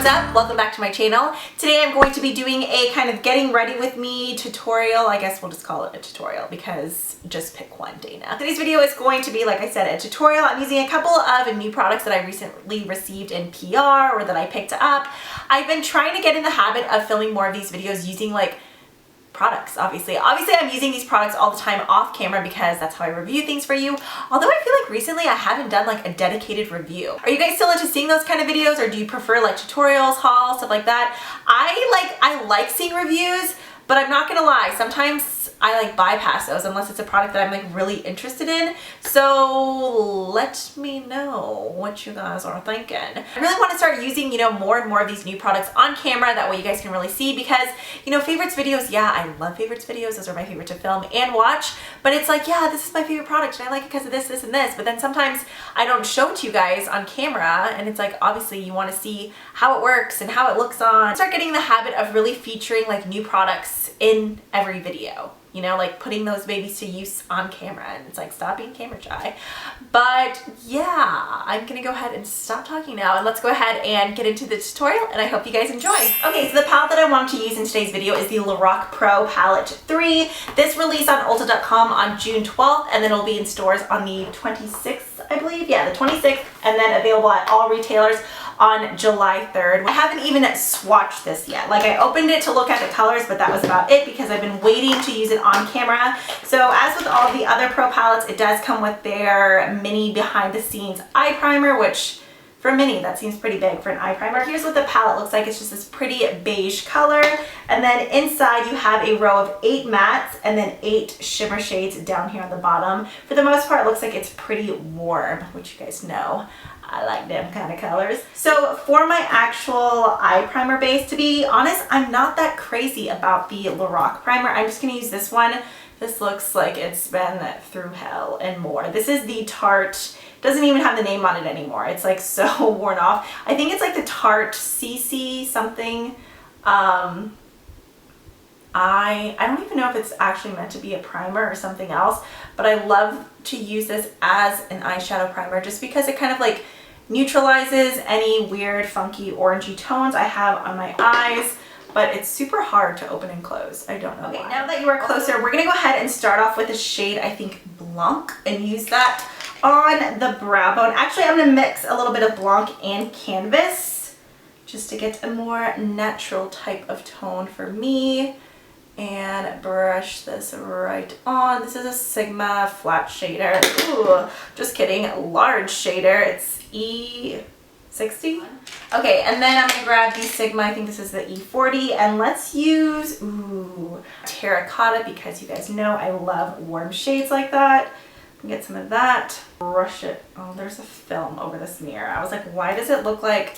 up? Welcome back to my channel. Today I'm going to be doing a kind of getting ready with me tutorial. I guess we'll just call it a tutorial because just pick one, Dana. Today's video is going to be, like I said, a tutorial. I'm using a couple of new products that I recently received in PR or that I picked up. I've been trying to get in the habit of filming more of these videos using like products, obviously. Obviously, I'm using these products all the time off camera because that's how I review things for you. Although I feel like recently I haven't done like a dedicated review. Are you guys still into seeing those kind of videos, or do you prefer like tutorials, hauls, stuff like that? I like seeing reviews, but I'm not gonna lie, sometimes I like bypass those unless it's a product that I'm like really interested in. So let me know what you guys are thinking. I really want to start using, you know, more and more of these new products on camera. That way you guys can really see, because, you know, favorites videos, yeah, I love favorites videos. Those are my favorite to film and watch. But it's like, yeah, this is my favorite product and I like it because of this, this, and this. But then sometimes I don't show it to you guys on camera, and it's like, obviously you want to see how it works and how it looks on. Start getting the habit of really featuring like new products in every video. You know, like putting those babies to use on camera, and it's like, stop being camera shy. But yeah, I'm gonna go ahead and stop talking now, and let's go ahead and get into the tutorial, and I hope you guys enjoy. Okay, so the palette that I wanted to use in today's video is the LORAC Pro Palette 3. This released on Ulta.com on June 12th, and then it'll be in stores on the 26th, I believe. Yeah, the 26th, and then available at all retailers on July 3rd. I haven't even swatched this yet. Like, I opened it to look at the colors, but that was about it because I've been waiting to use it on camera. So as with all the other Pro palettes, it does come with their mini behind the scenes eye primer, which for a mini, that seems pretty big for an eye primer. Here's what the palette looks like. It's just this pretty beige color. And then inside you have a row of 8 mattes and then 8 shimmer shades down here on the bottom. For the most part, it looks like it's pretty warm, which you guys know. I like them kind of colors. So for my actual eye primer base, to be honest, I'm not that crazy about the LORAC primer. I'm just gonna use this one. This looks like it's been through hell and more. This is the Tarte, doesn't even have the name on it anymore. It's like so worn off. I think it's like the Tarte CC something. I don't even know if it's actually meant to be a primer or something else, but I love to use this as an eyeshadow primer just because it kind of like neutralizes any weird funky orangey tones I have on my eyes, but it's super hard to open and close. I don't know why. Now that you are closer, we're gonna go ahead and start off with the shade, I think, Blanc, and use that on the brow bone. Actually, I'm gonna mix a little bit of Blanc and Canvas just to get a more natural type of tone for me, and brush this right on. This is a Sigma flat shader. Ooh, just kidding, large shader. It's E60. Okay, and then I'm gonna grab the Sigma, I think this is the E40, and let's use, ooh, terracotta, because you guys know I love warm shades like that. Get some of that, brush it. Oh, there's a film over this mirror. I was like, why does it look like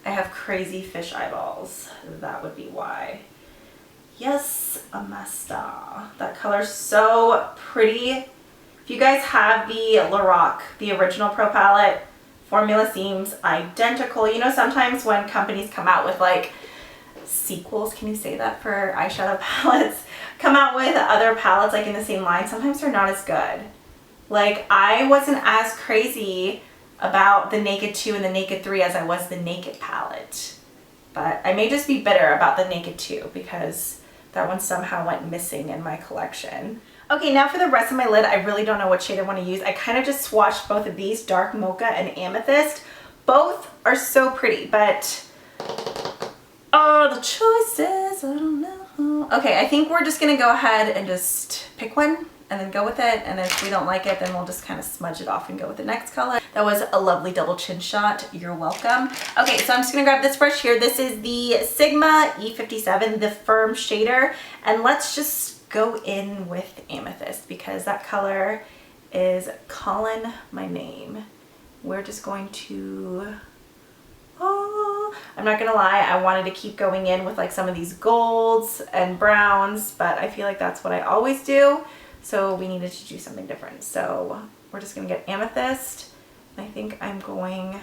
I have crazy fish eyeballs? That would be why. Yes, Amasta. That color's so pretty. If you guys have the LORAC, the original Pro palette, formula seems identical. You know, sometimes when companies come out with like sequels, can you say that for eyeshadow palettes? Come out with other palettes like in the same line, sometimes they're not as good. Like, I wasn't as crazy about the Naked 2 and the Naked 3 as I was the Naked palette. But I may just be bitter about the Naked 2 because that one somehow went missing in my collection. Okay, now for the rest of my lid, I really don't know what shade I want to use. I kind of just swatched both of these, Dark Mocha and Amethyst. Both are so pretty, but oh, the choices, I don't know. Okay, I think we're just gonna go ahead and just pick one and then go with it, and if we don't like it, then we'll just kind of smudge it off and go with the next color. That was a lovely double chin shot. You're welcome. Okay, so I'm just gonna grab this brush here. This is the Sigma E57, the firm shader, and let's just go in with Amethyst because that color is calling my name. We're just going to, oh, I'm not gonna lie, I wanted to keep going in with like some of these golds and browns, but I feel like that's what I always do. So we needed to do something different. So we're just gonna get Amethyst. I think I'm going,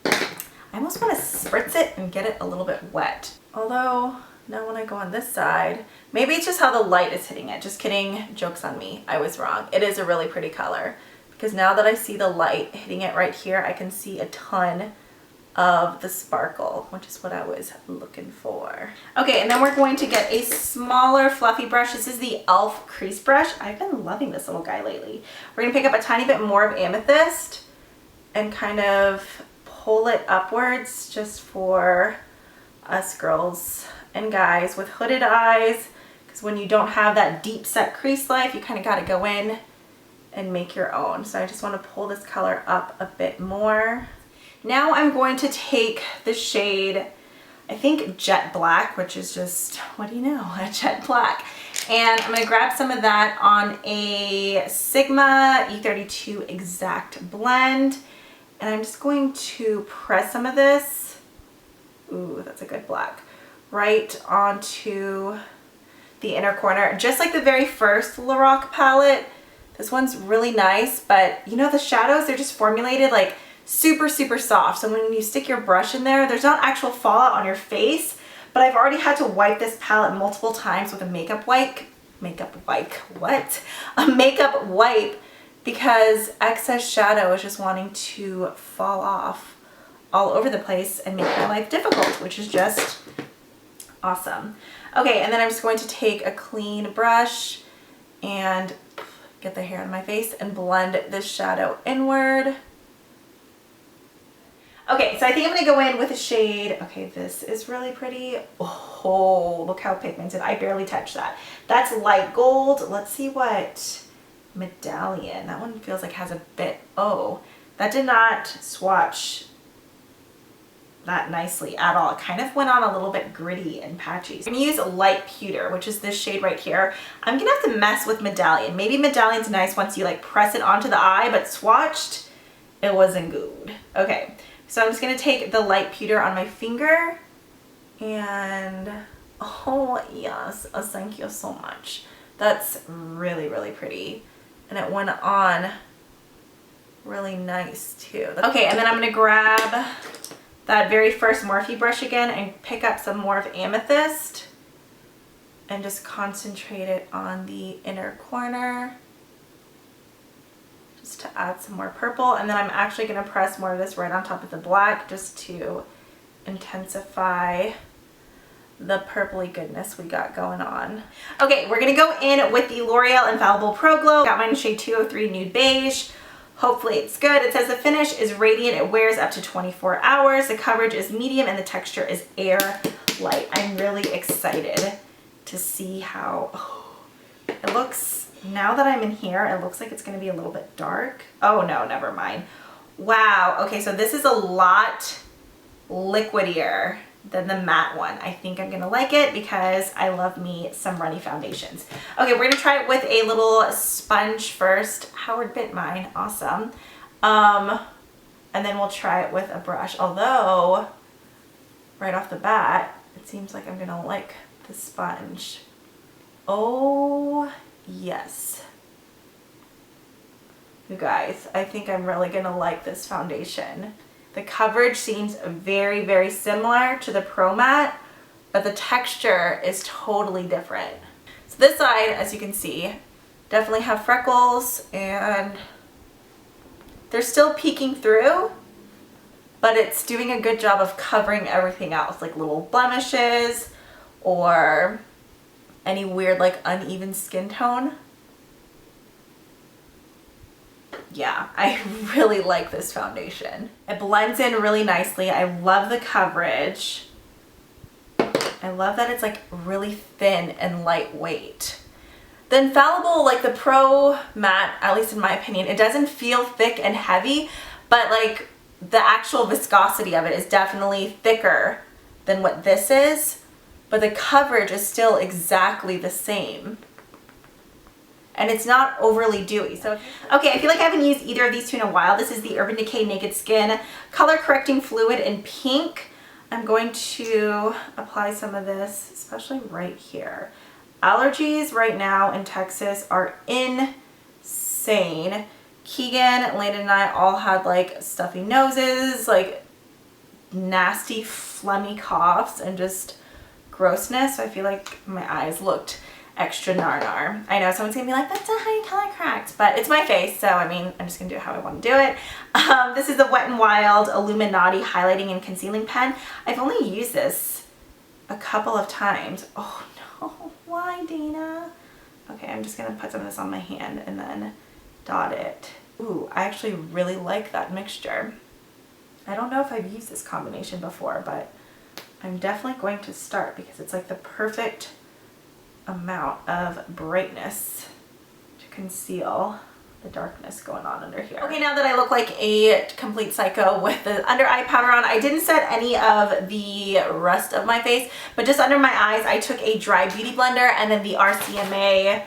I almost wanna spritz it and get it a little bit wet. Although, now when I go on this side, maybe it's just how the light is hitting it. Just kidding, joke's on me, I was wrong. It is a really pretty color because now that I see the light hitting it right here, I can see a ton of the sparkle, which is what I was looking for. Okay, and then we're going to get a smaller fluffy brush. This is the e.l.f. crease brush. I've been loving this little guy lately. We're gonna pick up a tiny bit more of amethyst and kind of pull it upwards just for us girls and guys with hooded eyes, because when you don't have that deep set crease life, you kind of got to go in and make your own. So I just want to pull this color up a bit more. Now I'm going to take the shade, I think Jet Black, which is just, what do you know, a jet black. And I'm going to grab some of that on a Sigma E32 Exact blend. And I'm just going to press some of this, ooh, that's a good black, right onto the inner corner. Just like the very first LORAC palette, this one's really nice, but you know, the shadows, they're just formulated like super, super soft. So when you stick your brush in there, there's not actual fallout on your face, but I've already had to wipe this palette multiple times with a makeup wipe, a makeup wipe, because excess shadow is just wanting to fall off all over the place and make my life difficult, which is just awesome. Okay, and then I'm just going to take a clean brush and get the hair on my face and blend this shadow inward. Okay, so I think I'm gonna go in with a shade, okay, this is really pretty. Oh, look how pigmented, I barely touched that. That's light gold. Let's see what Medallion, that one feels like has a bit, oh, that did not swatch that nicely at all. It kind of went on a little bit gritty and patchy. So I'm gonna use light pewter, which is this shade right here. I'm gonna have to mess with Medallion. Maybe Medallion's nice once you like press it onto the eye, but swatched, it wasn't good. Okay, so I'm just gonna take the light pewter on my finger and, oh yes, thank you so much. That's really, really pretty. And it went on really nice too. Okay, and then I'm gonna grab that very first Morphe brush again and pick up some more of amethyst and just concentrate it on the inner corner just to add some more purple. And then I'm actually gonna press more of this right on top of the black just to intensify the purpley goodness we got going on. Okay, we're gonna go in with the L'Oreal Infallible Pro Glow. Got mine in shade 203 Nude Beige. Hopefully it's good. It says the finish is radiant. It wears up to 24 hours. The coverage is medium and the texture is air light. I'm really excited to see how it looks. Now that I'm in here, it looks like it's gonna be a little bit dark. Oh no, never mind. Wow, okay, so this is a lot liquidier than the matte one. I think I'm gonna like it because I love me some runny foundations. Okay, we're gonna try it with a little sponge first. Howard bit mine, awesome. And then we'll try it with a brush. Although, right off the bat, it seems like I'm gonna like the sponge. Oh, yes. You guys, I think I'm really gonna like this foundation. The coverage seems very, very similar to the Pro Matte, but the texture is totally different. So this side, as you can see, definitely have freckles and they're still peeking through, but it's doing a good job of covering everything else, like little blemishes or any weird like uneven skin tone. Yeah, I really like this foundation. It blends in really nicely. I love the coverage. I love that it's like really thin and lightweight. The Infallible, like the Pro Matte, at least in my opinion, it doesn't feel thick and heavy, but like the actual viscosity of it is definitely thicker than what this is, but the coverage is still exactly the same. And it's not overly dewy. So, okay, I feel like I haven't used either of these two in a while. This is the Urban Decay Naked Skin Color Correcting Fluid in pink. I'm going to apply some of this, especially right here. Allergies right now in Texas are insane. Keegan, Landon, and I all had like stuffy noses, like nasty phlegmy coughs and just grossness. So I feel like my eyes looked extra nar. I know someone's gonna be like, that's not how you color correct, but it's my face, so I mean, I'm just gonna do it how I want to do it. This is the Wet n Wild Illuminati Highlighting and Concealing Pen. I've only used this a couple of times. Oh no, why, Dana? Okay, I'm just gonna put some of this on my hand and then dot it. Ooh, I actually really like that mixture. I don't know if I've used this combination before, but I'm definitely going to start because it's like the perfect amount of brightness to conceal the darkness going on under here. Okay, now that I look like a complete psycho with the under eye powder on, I didn't set any of the rest of my face, but just under my eyes, I took a dry beauty blender and then the RCMA, I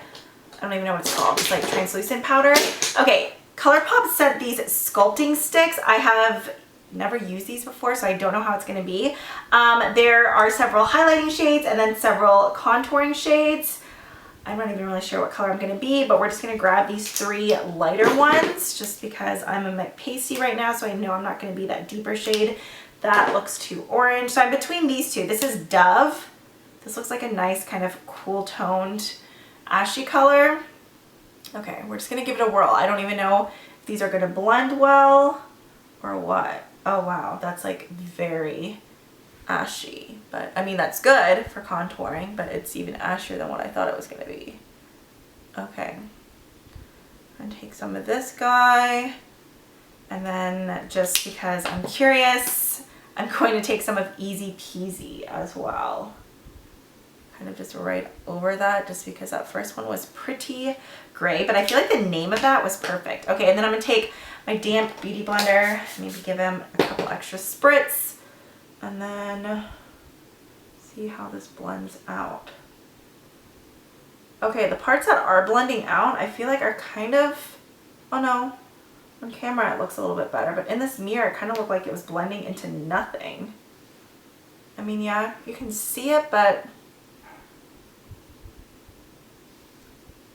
don't even know what it's called, it's like translucent powder. Okay, ColourPop sent these sculpting sticks. I have never used these before, so I don't know how it's going to be. There are several highlighting shades and then several contouring shades. I'm not even really sure what color I'm going to be, but we're just going to grab these 3 lighter ones just because I'm a bit pasty right now, so I know I'm not going to be that deeper shade. That looks too orange. So I'm between these two. This is Dove. This looks like a nice kind of cool toned ashy color. Okay, we're just going to give it a whirl. I don't even know if these are going to blend well or what. Oh wow, that's like very ashy, but I mean that's good for contouring, but it's even ashier than what I thought it was going to be. Okay, I'm going to take some of this guy, and then just because I'm curious, I'm going to take some of Easy Peasy as well. Kind of just right over that, just because that first one was pretty gray, but I feel like the name of that was perfect. Okay, and then I'm going to take my damp beauty blender, maybe give him a couple extra spritz, and then see how this blends out. Okay, the parts that are blending out, I feel like are kind of, oh no, on camera it looks a little bit better, but in this mirror it kind of looked like it was blending into nothing. I mean, yeah, you can see it, but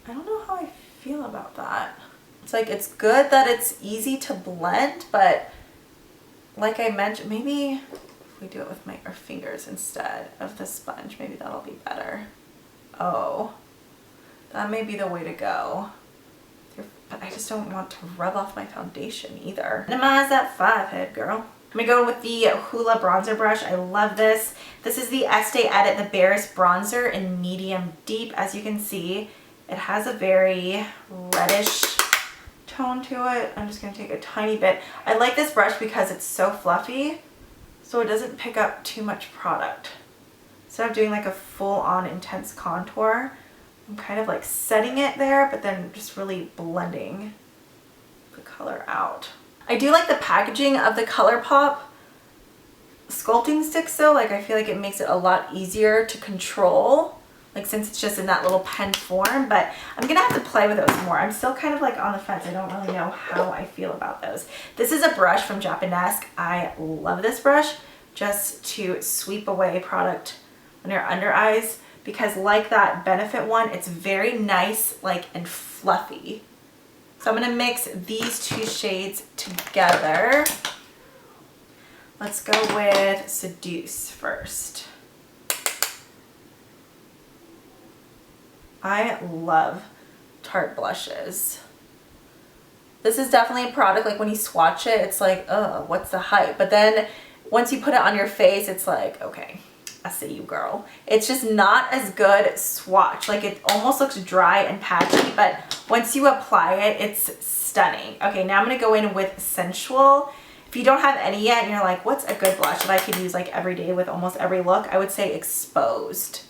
I don't know how I feel about that. It's like, it's good that it's easy to blend, but like I mentioned, maybe if we do it with our fingers instead of the sponge, maybe that'll be better. Oh, that may be the way to go. But I just don't want to rub off my foundation either. Minimize that 5-head, girl. I'm gonna go with the Hoola bronzer brush. I love this. This is the Estee Edit the Barris bronzer in medium deep. As you can see, it has a very reddish tone to it. I'm just going to take a tiny bit. I like this brush because it's so fluffy, so it doesn't pick up too much product. Instead of doing like a full-on intense contour, I'm kind of like setting it there, but then just really blending the color out. I do like the packaging of the ColourPop sculpting sticks though. Like, I feel like it makes it a lot easier to control, like since it's just in that little pen form, but I'm gonna have to play with those more. I'm still kind of like on the fence. I don't really know how I feel about those. This is a brush from Japanesque. I love this brush just to sweep away product on your under eyes, because like that Benefit one, it's very nice, like, and fluffy. So I'm gonna mix these 2 shades together. Let's go with Seduce first. I love Tarte blushes. This is definitely a product, like when you swatch it, it's like, oh, what's the hype? But then once you put it on your face, it's like, okay, I see you, girl. It's just not as good swatch. Like, it almost looks dry and patchy, but once you apply it, it's stunning. Okay, now I'm gonna go in with Sensual. If you don't have any yet and you're like, what's a good blush that I could use like every day with almost every look, I would say Exposed.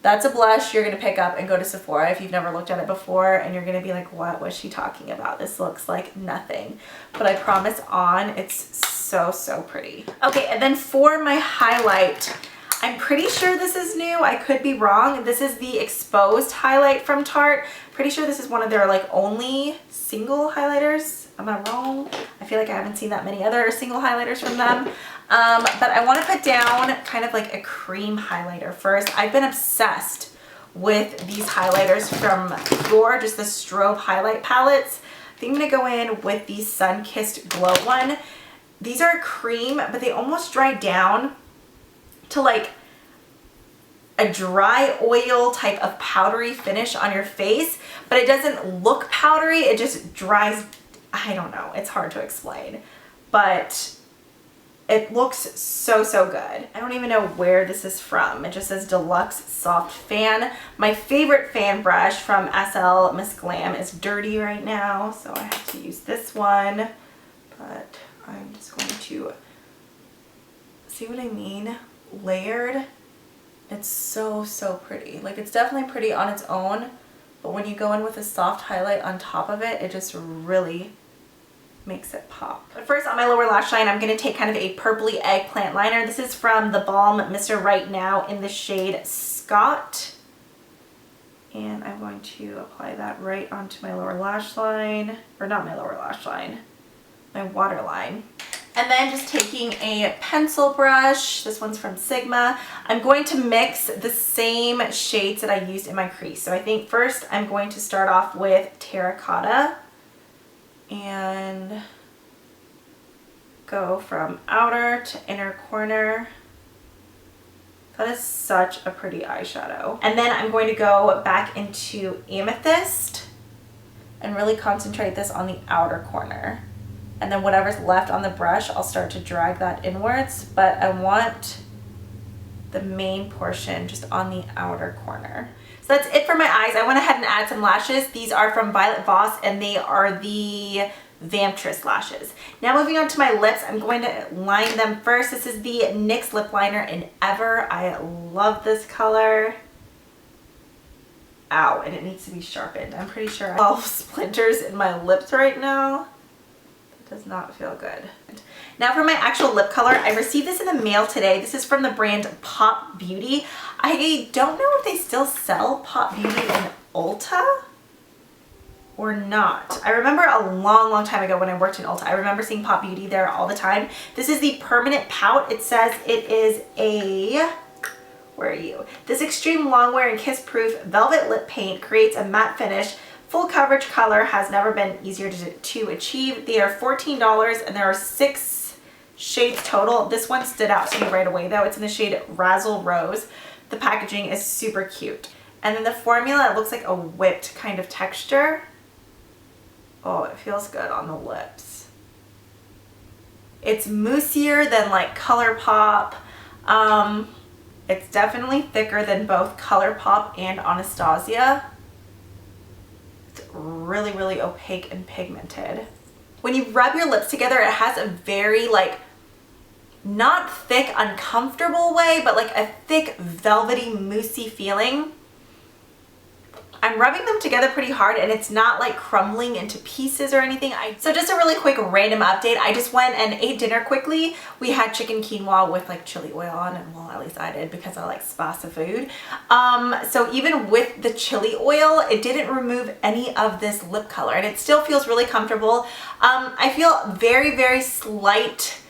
That's a blush you're going to pick up and go to Sephora if you've never looked at it before, and you're going to be like, what was she talking about? This looks like nothing. But I promise on, it's so, so pretty. Okay, and then for my highlight, I'm pretty sure this is new. I could be wrong. This is the Exposed highlight from Tarte. Pretty sure this is one of their like only single highlighters. Am I wrong? I feel like I haven't seen that many other single highlighters from them. But I want to put down kind of like a cream highlighter first. I've been obsessed with these highlighters from Dior, just the strobe highlight palettes. I think I'm going to go in with the Sun Kissed Glow one. These are cream, but they almost dry down to like a dry oil type of powdery finish on your face, but it doesn't look powdery, it just dries. I don't know, it's hard to explain, but it looks so, so good. I don't even know where this is from. It just says Deluxe Soft Fan. My favorite fan brush from SL Miss Glam is dirty right now, so I have to use this one, but I'm just going to, see what I mean? Layered. It's so, so pretty. Like, it's definitely pretty on its own, but when you go in with a soft highlight on top of it, it just really makes it pop. But first, on my lower lash line, I'm going to take kind of a purpley eggplant liner. This is from the Balm Mr. Right Now in the shade Scott. And I'm going to apply that right onto my lower lash line, or not my lower lash line, my waterline. And then just taking a pencil brush, this one's from Sigma, I'm going to mix the same shades that I used in my crease. So I think first I'm going to start off with Terracotta and go from outer to inner corner. That is such a pretty eyeshadow. And then I'm going to go back into Amethyst and really concentrate this on the outer corner. And then whatever's left on the brush, I'll start to drag that inwards, but I want the main portion just on the outer corner. So that's it for my eyes. I went ahead and added some lashes. These are from Violet Voss and they are the Vamptress lashes. Now moving on to my lips, I'm going to line them first. This is the NYX lip liner in Ever. I love this color. Ow, and it needs to be sharpened. I'm pretty sure I have splinters in my lips right now. Does not feel good. Now for my actual lip color, I received this in the mail today. This is from the brand Pop Beauty. I don't know if they still sell Pop Beauty in Ulta or not. I remember a long, long time ago when I worked in Ulta, I remember seeing Pop Beauty there all the time. This is the Permanent Pout. It says it is a, where are you? This extreme longwear and kiss-proof velvet lip paint creates a matte finish. Full coverage color has never been easier to achieve. They are $14 and there are 6 shades total. This one stood out to me right away though. It's in the shade Razzle Rose. The packaging is super cute. And then the formula, it looks like a whipped kind of texture. Oh, it feels good on the lips. It's moussier than like ColourPop. It's definitely thicker than both ColourPop and Anastasia. Really, really opaque and pigmented. When you rub your lips together, it has a very like, not thick, uncomfortable way, but like a thick, velvety, moussey feeling. I'm rubbing them together pretty hard and it's not like crumbling into pieces or anything. So just a really quick random update. I just went and ate dinner quickly. We had chicken quinoa with like chili oil on it. Well, at least I did because I like spicy food. So even with the chili oil, it didn't remove any of this lip color and it still feels really comfortable. I feel very, very slight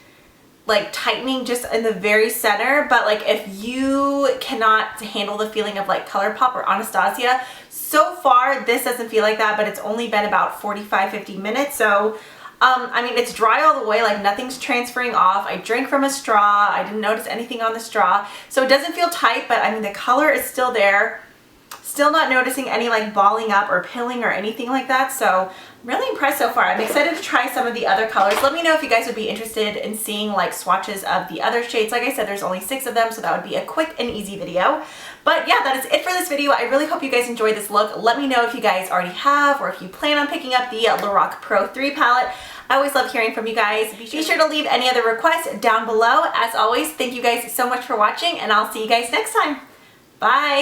like tightening just in the very center, but like if you cannot handle the feeling of like ColourPop or Anastasia, so far this doesn't feel like that, but it's only been about 45-50 minutes. So I mean, it's dry all the way, like nothing's transferring off. I drank from a straw. I didn't notice anything on the straw. So it doesn't feel tight, but I mean, the color is still there. Still not noticing any like balling up or pilling or anything like that. So I'm really impressed so far. I'm excited to try some of the other colors. Let me know if you guys would be interested in seeing like swatches of the other shades. Like I said, there's only 6 of them, so that would be a quick and easy video. But yeah, that is it for this video. I really hope you guys enjoyed this look. Let me know if you guys already have or if you plan on picking up the LORAC Pro 3 palette. I always love hearing from you guys. Be sure to leave any other requests down below. As always, thank you guys so much for watching and I'll see you guys next time. Bye!